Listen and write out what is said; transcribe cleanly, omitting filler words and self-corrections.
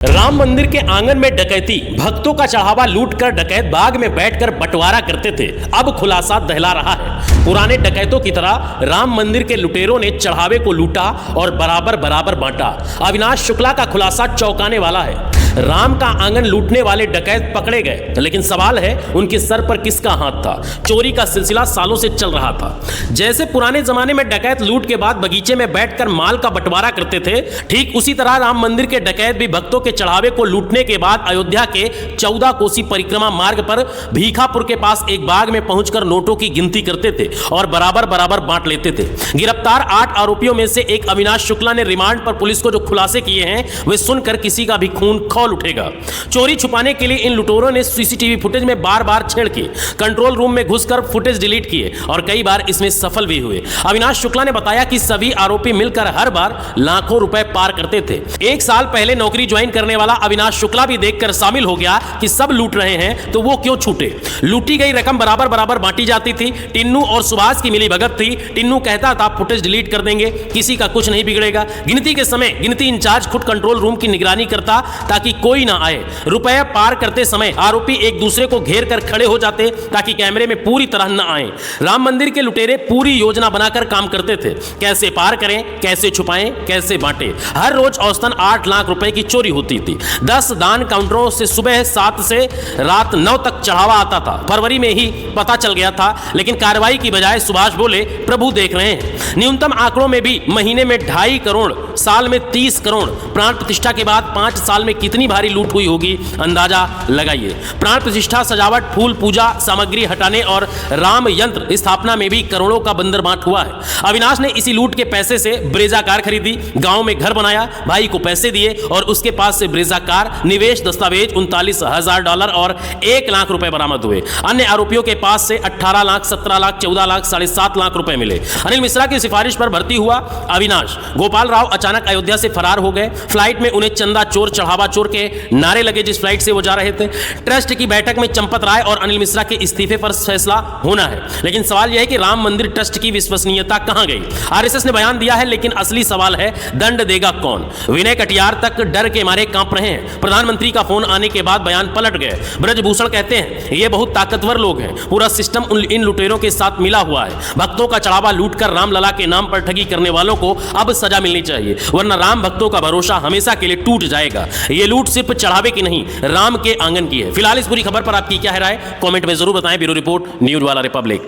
राम मंदिर के आंगन में डकैती, भक्तों का चढ़ावा लूटकर डकैत बाग में बैठकर बंटवारा करते थे। अब खुलासा दहला रहा है। पुराने डकैतों की तरह राम मंदिर के लुटेरों ने चढ़ावे को लूटा और बराबर बराबर बांटा। अविनाश शुक्ला का खुलासा चौंकाने वाला है। राम का आंगन लूटने वाले डकैत पकड़े गए, लेकिन सवाल है उनके सर पर किसका हाथ था। चोरी का सिलसिला सालों से चल रहा था। जैसे पुराने जमाने में डकैत लूट के बाद बगीचे में बैठकर माल का बंटवारा करते थे, ठीक उसी तरह राम मंदिर के डकैत भी भक्तों के चढ़ावे को लूटने के बाद अयोध्या के 14 कोसी परिक्रमा मार्ग पर भीखापुर के पास एक बाग में पहुंचकर नोटों की गिनती करते थे और बराबर बराबर बांट लेते थे। गिरफ्तार 8 आरोपियों में से एक अविनाश शुक्ला ने रिमांड पर पुलिस को जो खुलासे किए हैं वे सुनकर किसी का भी खून खौल उठेगा। चोरी छुपाने के लिए इन लुटेरों ने सीसीटीवी फुटेज में बार बार छेड़ की, कंट्रोल रूम में घुसकर फुटेज डिलीट किए और कई बार इसमें सफल भी हुए। अविनाश शुक्ला ने बताया कि सभी आरोपी मिलकर हर बार लाखों रुपए पार करते थे। 1 साल पहले नौकरी ज्वाइन करने वाला अविनाश शुक्ला भी देखकर शामिल हो गया कि सब लूट रहे हैं तो वो क्यों छूटे। लूटी गई रकम बराबर बराबर बांटी जाती थी। टिन्नू और सुभाष की मिली भगत थी। टिन्नू कहता था फुटेज डिलीट कर देंगे, किसी का कुछ नहीं बिगड़ेगा। गिनती के समय गिनती इंचार्ज खुद कंट्रोल रूम की निगरानी करता ताकि कोई ना आए। रुपए पार करते समय आरोपी एक दूसरे को घेर कर खड़े हो जाते ताकि कैमरे में पूरी तरह न आए। राम मंदिर के लुटेरे पूरी योजना बनाकर काम करते थे, कैसे पार करें, कैसे छुपाएं, कैसे बांटे। हर रोज औसतन 8 लाख रुपए की चोरी होती थी। 10 दान काउंटरों से सुबह 7 से रात 9 तक चढ़ावा आता था। फरवरी में ही पता चल गया था, लेकिन कार्रवाई की बजाय सुभाष बोले प्रभु देख रहे हैं। न्यूनतम आंकड़ों में भी महीने में 2.5 करोड़, साल में 30 करोड़। प्राण प्रतिष्ठा के बाद 5 साल में कितनी भारी लूट हुई होगी, अंदाजा लगाइए। प्राण प्रतिष्ठा, सजावट, फूल, पूजा सामग्री हटाने और राम यंत्र स्थापना में भी करोड़ों का बंदरबांट हुआ है। अविनाश ने इसी लूट के पैसे से ब्रेजा कार खरीदी, गांव में घर बनाया, भाई को पैसे दिए और उसके पास से ब्रेजा कार, निवेश दस्तावेज $39,000 और 1 लाख रुपए बरामद हुए। अन्य आरोपियों के पास से 18 लाख, 17 लाख, 14 लाख, 7.5 लाख रुपए मिले। अनिल मिश्रा की सिफारिश पर भर्ती हुआ अविनाश। गोपाल राव अचानक अयोध्या से फरार हो गए। फ्लाइट में उन्हें चंदा चोर, चढ़ावा चोर के नारे लगे जिस फ्लाइट से वो जा रहे थे। ट्रस्ट की बैठक में चंपत राय और अनिल मिश्रा के इस्तीफे पर फैसला होना है, लेकिन सवाल यह है कि राम मंदिर ट्रस्ट की विश्वसनीयता कहां गई। आरएसएस ने बयान दिया है, लेकिन असली सवाल है दंड देगा कौन। विनय कटियार तक डर के मारे कांप रहे हैं। प्रधानमंत्री का फोन आने के बाद बयान पलट गए। ब्रजभूषण कहते हैं ये बहुत ताकतवर लोग हैं, पूरा सिस्टम इन लुटेरों के साथ मिला हुआ है। भक्तों का चढ़ावा लूटकर रामलला के नाम पर ठगी करने वालों को अब सजा मिलनी चाहिए, वरना राम भक्तों का भरोसा हमेशा के लिए टूट जाएगा। ये लूट सिर्फ चढ़ावे की नहीं, राम के आंगन की है। फिलहाल इस पूरी खबर पर आपकी क्या है राय, कमेंट में जरूर बताएं। ब्यूरो रिपोर्ट, न्यूज़ वाला रिपब्लिक।